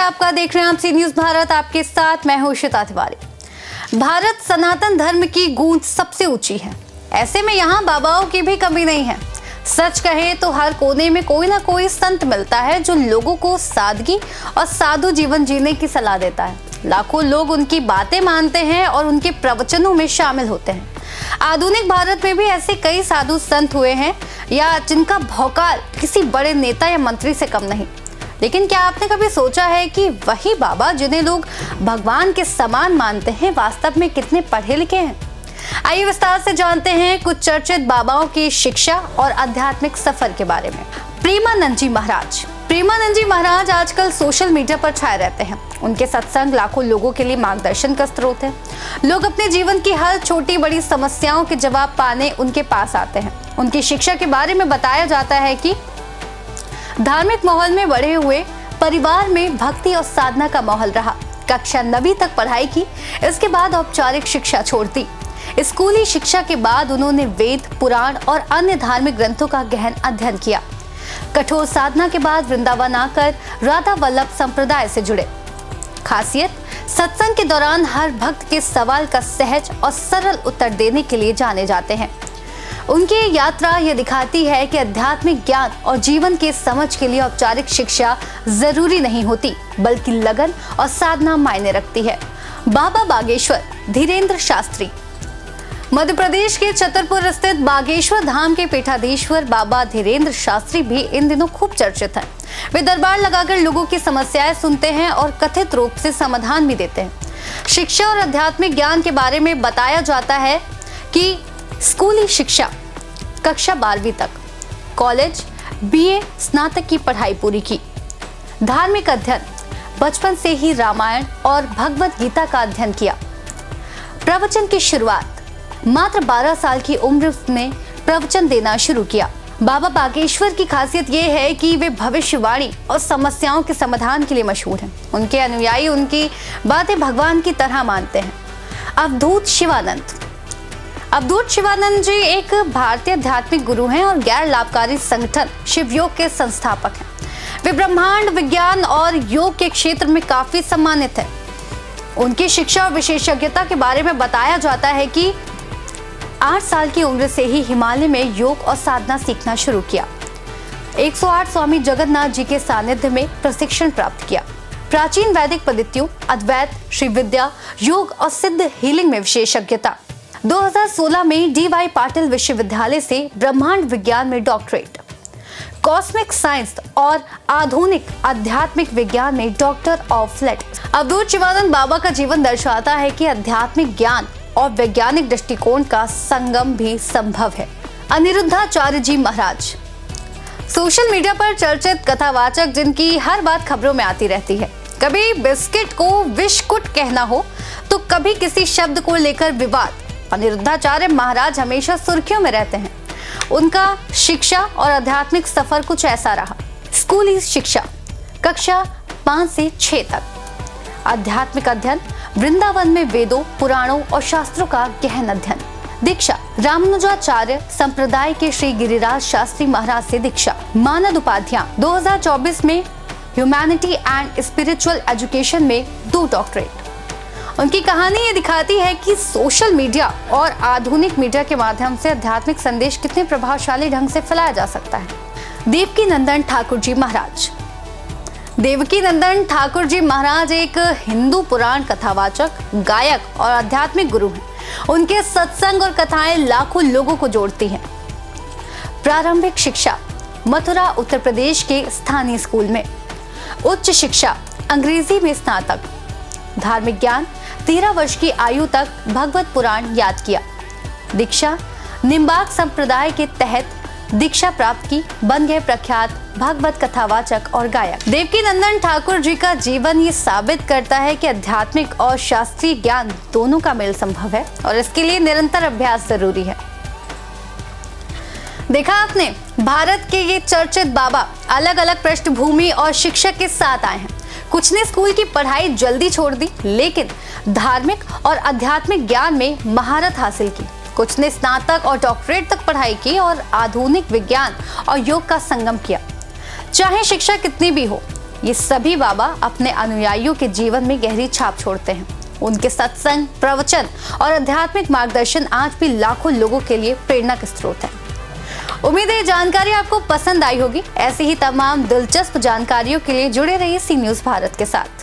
आपका, देख रहे हैं आप सी न्यूज भारत। आपके साथ मैं हूं इशिता तिवारी। भारत सनातन धर्म की गूंज सबसे ऊंची है, ऐसे में यहाँ बाबाओं की भी कमी नहीं है। सच कहे तो हर कोने में कोई ना कोई संत मिलता है जो लोगों को सादगी और साधु जीवन जीने की सलाह देता है। लाखों लोग उनकी बातें मानते हैं और उनके प्रवचनों में शामिल होते हैं। आधुनिक भारत में भी ऐसे कई साधु संत हुए हैं या जिनका भौकाल किसी बड़े नेता या मंत्री से कम नहीं। लेकिन क्या आपने कभी सोचा है कि वही बाबा जिन्हें लोग भगवान के समान मानते हैं, वास्तव में कितने पढ़े लिखे हैं? आइए विस्तार से जानते हैं कुछ चर्चित बाबाओं की शिक्षा और आध्यात्मिक सफर के बारे में। प्रेमानंद जी महाराज आजकल सोशल मीडिया पर छाए रहते हैं। उनके सत्संग लाखों लोगों के लिए मार्गदर्शन का स्रोत है। लोग अपने जीवन की हर छोटी बड़ी समस्याओं के जवाब पाने उनके पास आते हैं। उनकी शिक्षा के बारे में बताया जाता है कि धार्मिक माहौल में बड़े हुए, परिवार में भक्ति और साधना का माहौल रहा। कक्षा 9वीं तक पढ़ाई की, इसके बाद औपचारिक शिक्षा छोड़ दी। स्कूली शिक्षा के बाद उन्होंने वेद, पुराण और अन्य धार्मिक ग्रंथों का गहन अध्ययन किया। कठोर साधना के बाद वृंदावन आकर राधा वल्लभ संप्रदाय से जुड़े। खासियत, सत्संग के दौरान हर भक्त के सवाल का सहज और सरल उत्तर देने के लिए जाने जाते हैं। उनकी यात्रा ये दिखाती है कि आध्यात्मिक ज्ञान और जीवन के समझ के लिए औपचारिक शिक्षा जरूरी नहीं होती, बल्कि लगन और साधना मायने रखती है। बाबा बागेश्वर धीरेन्द्र शास्त्री। मध्य प्रदेश के छतरपुर स्थित बागेश्वर धाम के पीठाधीश्वर बाबा धीरेन्द्र शास्त्री भी इन दिनों खूब चर्चित हैं। वे दरबार लगाकर लोगों की समस्याएं सुनते हैं और कथित रूप से समाधान भी देते हैं। शिक्षा और आध्यात्मिक ज्ञान के बारे में बताया जाता है कि स्कूली शिक्षा कक्षा 12वीं तक, कॉलेज BA स्नातक की पढ़ाई पूरी की। धार्मिक अध्ययन, बचपन से ही रामायण और भगवत गीता का अध्ययन किया। प्रवचन की शुरुआत मात्र 12 साल की उम्र में प्रवचन देना शुरू किया। बाबा बागेश्वर की खासियत ये है कि वे भविष्यवाणी और समस्याओं के समाधान के लिए मशहूर हैं। उनके अनुयायी उनकी बातें भगवान की तरह मानते हैं। अवधूत शिवानंद जी एक भारतीय आध्यात्मिक गुरु हैं और गैर लाभकारी संगठन शिवयोग के संस्थापक हैं। वे ब्रह्मांड विज्ञान और योग के क्षेत्र में काफी सम्मानित हैं। उनकी शिक्षा और विशेषज्ञता के बारे में बताया जाता है कि 8 साल की उम्र से ही हिमालय में योग और साधना सीखना शुरू किया। 108 स्वामी जगन्नाथ जी के सानिध्य में प्रशिक्षण प्राप्त किया। प्राचीन वैदिक पद्धतियों, अद्वैत, श्री विद्या, योग और सिद्ध हीलिंग में विशेषज्ञता। 2016 में DY पाटिल विश्वविद्यालय से ब्रह्मांड विज्ञान में डॉक्टरेट, कॉस्मिक साइंस और आधुनिक आध्यात्मिक विज्ञान में डॉक्टर ऑफ लेटर्स। अवधूत शिवानंद बाबा का जीवन दर्शाता है कि आध्यात्मिक ज्ञान और वैज्ञानिक दृष्टिकोण का संगम भी संभव है। अनिरुद्धाचार्य जी महाराज। सोशल मीडिया पर चर्चित कथावाचक जिनकी हर बात खबरों में आती रहती है। कभी बिस्किट को विस्कुट कहना हो तो कभी किसी शब्द को लेकर विवाद। अनिरुद्धाचार्य महाराज हमेशा सुर्खियों में रहते हैं। उनका शिक्षा और आध्यात्मिक सफर कुछ ऐसा रहा। स्कूली शिक्षा कक्षा 5 से 6 तक, आध्यात्मिक अध्ययन, वृंदावन में वेदों, पुराणों और शास्त्रों का गहन अध्ययन। दीक्षा, रामानुजाचार्य संप्रदाय के श्री गिरिराज शास्त्री महाराज से दीक्षा। मानद उपाधियां, 2024 में ह्यूमैनिटी एंड स्पिरिचुअल एजुकेशन में 2 डॉक्टरेट। उनकी कहानी ये दिखाती है कि सोशल मीडिया और आधुनिक मीडिया के माध्यम से आध्यात्मिक संदेश कितने प्रभावशाली ढंग से फैलाया जा सकता है। देवकीनंदन ठाकुर जी महाराज एक हिंदू पुराण कथावाचक, गायक और आध्यात्मिक गुरु हैं। उनके सत्संग और कथाएं लाखों लोगों को जोड़ती हैं। प्रारंभिक शिक्षा मथुरा उत्तर प्रदेश के स्थानीय स्कूल में। उच्च शिक्षा अंग्रेजी में स्नातक। धार्मिक ज्ञान 13 वर्ष की आयु तक भगवत पुराण याद किया। दीक्षा निम्बार्क संप्रदाय के तहत दीक्षा प्राप्त की, बन गए प्रख्यात भागवत कथावाचक और गायक। देवकीनंदन ठाकुर जी का जीवन ये साबित करता है कि आध्यात्मिक और शास्त्रीय ज्ञान दोनों का मेल संभव है और इसके लिए निरंतर अभ्यास जरूरी है। देखा आपने, भारत के ये चर्चित बाबा अलग अलग पृष्ठभूमि और शिक्षा के साथ आए हैं। कुछ ने स्कूल की पढ़ाई जल्दी छोड़ दी, लेकिन धार्मिक और आध्यात्मिक ज्ञान में महारत हासिल की। कुछ ने स्नातक और डॉक्टरेट तक पढ़ाई की और आधुनिक विज्ञान और योग का संगम किया। चाहे शिक्षा कितनी भी हो, ये सभी बाबा अपने अनुयायियों के जीवन में गहरी छाप छोड़ते हैं। उनके सत्संग, प्रवचन और आध्यात्मिक मार्गदर्शन आज भी लाखों लोगों के लिए प्रेरणा का स्रोत है। उम्मीद है ये जानकारी आपको पसंद आई होगी। ऐसी ही तमाम दिलचस्प जानकारियों के लिए जुड़े रहिए सी न्यूज़ भारत के साथ।